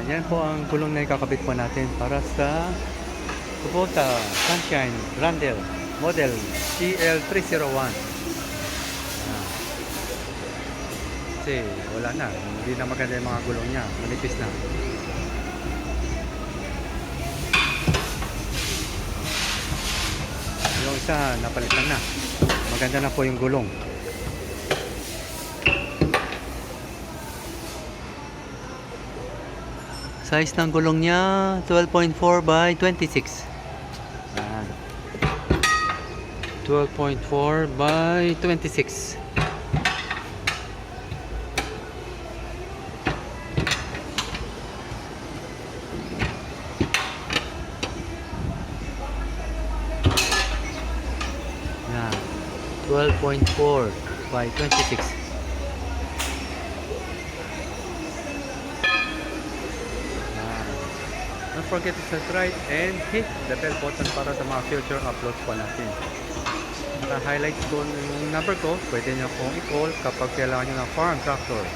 Yan po ang gulong na ikakabit po natin para sa Kubota Sunshine Randel model GL301. Kasi wala na, hindi na maganda yung mga gulong niya, manipis na. Yung isa napalitan na, maganda na po yung gulong. Size ng gulong niya 12.4 by 26. Yan. 12.4 by 26. Yan. 12.4 by 26. Don't forget to subscribe and hit the bell button para sa mga future uploads po natin. Naka-highlight ko yung number ko, pwede nyo akong i-call kapag kailangan nyo ng farm tractor.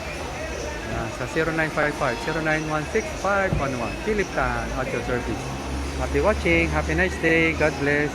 Sa 0955-0916-511. Philip Tan at your service. Happy watching, happy nice day, God bless.